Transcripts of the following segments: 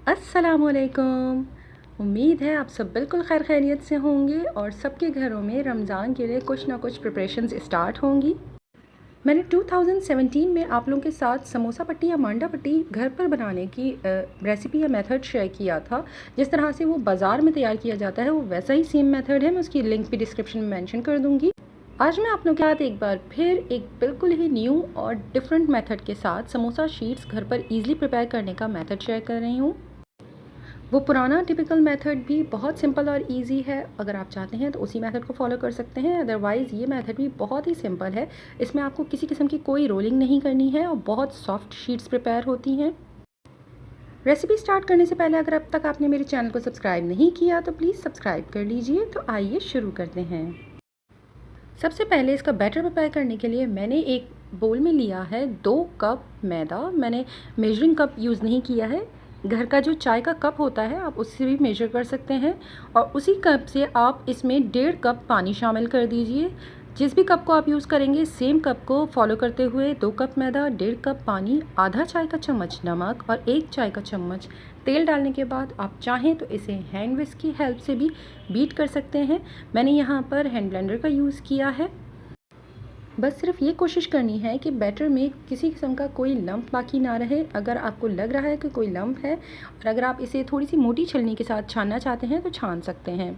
अस्सलामुअलैकुम। उम्मीद है आप सब बिल्कुल खैर खैरियत से होंगे और सबके घरों में रमज़ान के लिए कुछ ना कुछ प्रिपरेशंस स्टार्ट होंगी। मैंने 2017 में आप लोगों के साथ समोसा पट्टी या मांडा पट्टी घर पर बनाने की रेसिपी या मेथड शेयर किया था। जिस तरह से वो बाज़ार में तैयार किया जाता है वो वैसा ही सेम मेथड है। मैं उसकी लिंक भी डिस्क्रिप्शन में मेंशन कर दूँगी। आज मैं आप लोगों के साथ एक बार फिर एक बिल्कुल ही न्यू और डिफरेंट मेथड के साथ समोसा शीट्स घर पर ईज़िली प्रिपेयर करने का मेथड शेयर कर रही हूँ। वो पुराना टिपिकल मेथड भी बहुत सिंपल और इजी है। अगर आप चाहते हैं तो उसी मेथड को फॉलो कर सकते हैं, अदरवाइज़ ये मेथड भी बहुत ही सिंपल है। इसमें आपको किसी किस्म की कोई रोलिंग नहीं करनी है और बहुत सॉफ्ट शीट्स प्रिपेयर होती हैं। रेसिपी स्टार्ट करने से पहले अगर अब तक आपने मेरे चैनल को सब्सक्राइब नहीं किया तो प्लीज़ सब्सक्राइब कर लीजिए। तो आइए शुरू करते हैं। सबसे पहले इसका बैटर प्रिपेयर करने के लिए मैंने एक बोल में लिया है 2 कप मैदा। मैंने मेजरिंग कप यूज़ नहीं किया है। घर का जो चाय का कप होता है आप उससे भी मेजर कर सकते हैं और उसी कप से आप इसमें 1.5 कप पानी शामिल कर दीजिए। जिस भी कप को आप यूज़ करेंगे सेम कप को फॉलो करते हुए 2 कप मैदा, 1.5 कप पानी, आधा चाय का चम्मच नमक और 1 चाय का चम्मच तेल डालने के बाद आप चाहें तो इसे हैंड विस्क की हेल्प से भी बीट कर सकते हैं। मैंने यहाँ पर हैंड ब्लेंडर का यूज़ किया है। बस सिर्फ ये कोशिश करनी है कि बैटर में किसी किस्म का कोई लंप बाकी ना रहे। अगर आपको लग रहा है कि कोई लंप है और अगर आप इसे थोड़ी सी मोटी छलनी के साथ छानना चाहते हैं तो छान सकते हैं।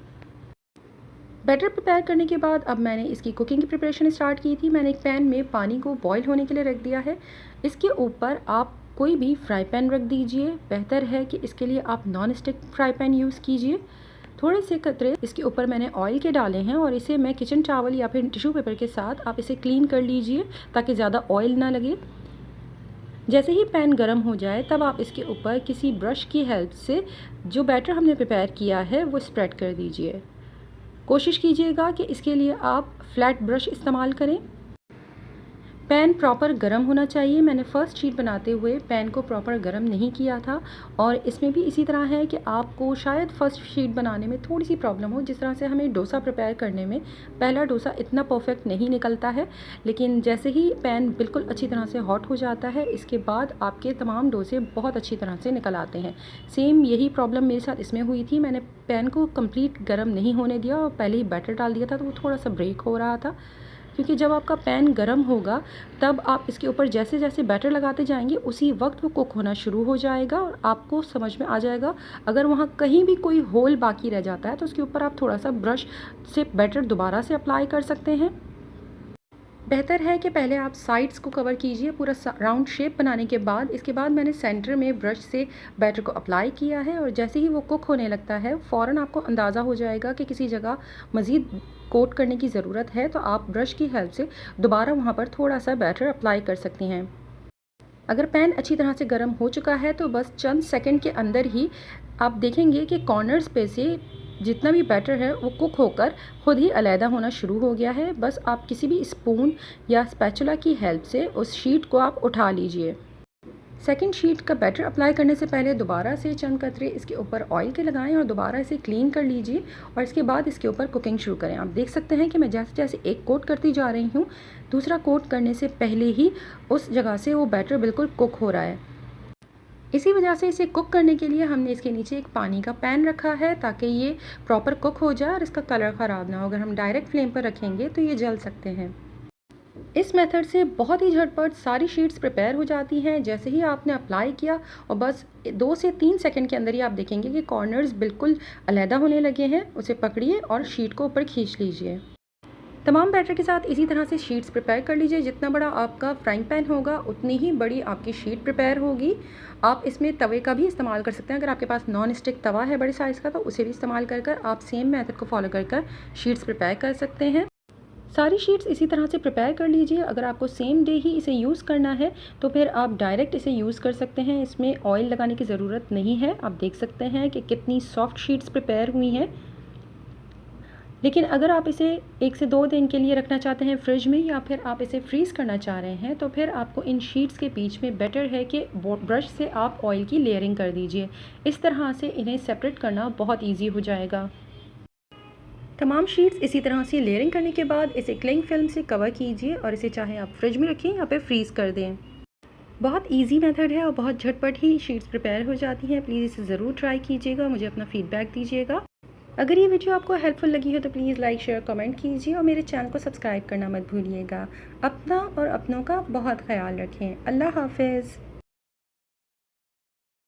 बैटर प्रिपेयर करने के बाद अब मैंने इसकी कुकिंग की प्रिपरेशन स्टार्ट की थी। मैंने एक पैन में पानी को बॉईल होने के लिए रख दिया है। इसके ऊपर आप कोई भी फ्राई पैन रख दीजिए। बेहतर है कि इसके लिए आप non stick fry pan use कीजिए। थोड़े से कतरे इसके ऊपर मैंने ऑयल के डाले हैं और इसे मैं किचन टॉवल या फिर टिश्यू पेपर के साथ आप इसे क्लीन कर लीजिए ताकि ज़्यादा ऑयल ना लगे। जैसे ही पैन गर्म हो जाए तब आप इसके ऊपर किसी ब्रश की हेल्प से जो बैटर हमने प्रिपेयर किया है वो स्प्रेड कर दीजिए। कोशिश कीजिएगा कि इसके लिए आप फ्लैट ब्रश इस्तेमाल करें। पैन प्रॉपर गरम होना चाहिए। मैंने फ़र्स्ट शीट बनाते हुए पैन को प्रॉपर गरम नहीं किया था और इसमें भी इसी तरह है कि आपको शायद फ़र्स्ट शीट बनाने में थोड़ी सी प्रॉब्लम हो। जिस तरह से हमें डोसा प्रिपेयर करने में पहला डोसा इतना परफेक्ट नहीं निकलता है, लेकिन जैसे ही पैन बिल्कुल अच्छी तरह से हॉट हो जाता है इसके बाद आपके तमाम डोसे बहुत अच्छी तरह से निकल आते हैं। सेम यही प्रॉब्लम मेरे साथ इसमें हुई थी। मैंने पैन को कंप्लीट गर्म नहीं होने दिया और पहले ही बैटर डाल दिया था तो वो थोड़ा सा ब्रेक हो रहा था। क्योंकि जब आपका पैन गरम होगा तब आप इसके ऊपर जैसे जैसे बैटर लगाते जाएंगे उसी वक्त वो कुक होना शुरू हो जाएगा और आपको समझ में आ जाएगा। अगर वहाँ कहीं भी कोई होल बाकी रह जाता है तो उसके ऊपर आप थोड़ा सा ब्रश से बैटर दोबारा से अप्लाई कर सकते हैं। बेहतर है कि पहले आप साइड्स को कवर कीजिए पूरा राउंड शेप बनाने के बाद। इसके बाद मैंने सेंटर में ब्रश से बैटर को अप्लाई किया है और जैसे ही वो कुक होने लगता है फ़ौरन आपको अंदाज़ा हो जाएगा कि किसी जगह मज़ीद कोट करने की ज़रूरत है, तो आप ब्रश की हेल्प से दोबारा वहाँ पर थोड़ा सा बैटर अप्लाई कर सकती हैं। अगर पैन अच्छी तरह से गर्म हो चुका है तो बस चंद सेकंड के अंदर ही आप देखेंगे कि कॉर्नर्स पे से जितना भी बैटर है वो कुक होकर खुद ही अलहदा होना शुरू हो गया है। बस आप किसी भी स्पून या स्पैचुला की हेल्प से उस शीट को आप उठा लीजिए। सेकंड शीट का बैटर अप्लाई करने से पहले दोबारा से चंद कतरे इसके ऊपर ऑयल के लगाएं और दोबारा इसे क्लीन कर लीजिए और इसके बाद इसके ऊपर कुकिंग शुरू करें। आप देख सकते हैं कि मैं जैसे जैसे एक कोट करती जा रही हूँ दूसरा कोट करने से पहले ही उस जगह से वो बैटर बिल्कुल कुक हो रहा है। इसी वजह से इसे कुक करने के लिए हमने इसके नीचे एक पानी का पैन रखा है ताकि ये प्रॉपर कुक हो जाए और इसका कलर ख़राब ना हो। अगर हम डायरेक्ट फ्लेम पर रखेंगे तो ये जल सकते हैं। इस मेथड से बहुत ही झटपट सारी शीट्स प्रिपेयर हो जाती हैं। जैसे ही आपने अप्लाई किया और बस 2 से 3 सेकंड के अंदर ही आप देखेंगे कि कॉर्नर्स बिल्कुल अलहदा होने लगे हैं। उसे पकड़िए और शीट को ऊपर खींच लीजिए। तमाम बैटर के साथ इसी तरह से शीट्स प्रिपेयर कर लीजिए। जितना बड़ा आपका फ्राइंग पैन होगा उतनी ही बड़ी आपकी शीट प्रिपेयर होगी। आप इसमें तवे का भी इस्तेमाल कर सकते हैं। अगर आपके पास नॉन स्टिक तवा है बड़े साइज़ का तो उसे भी इस्तेमाल कर आप सेम मेथड को फॉलो कर शीट्स प्रिपेयर कर सकते हैं। सारी शीट्स इसी तरह से प्रिपेयर कर लीजिए। अगर आपको सेम डे ही इसे यूज़ करना है तो फिर आप डायरेक्ट इसे यूज़ कर सकते हैं। इसमें ऑयल लगाने की ज़रूरत नहीं है। आप देख सकते हैं कि कितनी सॉफ्ट शीट्स प्रिपेयर हुई हैं। लेकिन अगर आप इसे 1 से 2 दिन के लिए रखना चाहते हैं फ्रिज में या फिर आप इसे फ्रीज़ करना चाह रहे हैं तो फिर आपको इन शीट्स के बीच में बेटर है कि ब्रश से आप ऑयल की लेयरिंग कर दीजिए। इस तरह से इन्हें सेपरेट करना बहुत ईजी हो जाएगा। तमाम शीट्स इसी तरह से लेयरिंग करने के बाद इसे क्लिंग फिल्म से कवर कीजिए और इसे चाहे आप फ्रिज में रखें या फिर फ्रीज़ कर दें। बहुत इजी मेथड है और बहुत झटपट ही शीट्स प्रिपेयर हो जाती हैं। प्लीज़ इसे ज़रूर ट्राई कीजिएगा, मुझे अपना फ़ीडबैक दीजिएगा। अगर ये वीडियो आपको हेल्पफुल लगी हो तो प्लीज़ लाइक शेयर कमेंट कीजिए और मेरे चैनल को सब्सक्राइब करना मत भूलिएगा। अपना और अपनों का बहुत ख्याल रखें। अल्लाह हाफ़िज़।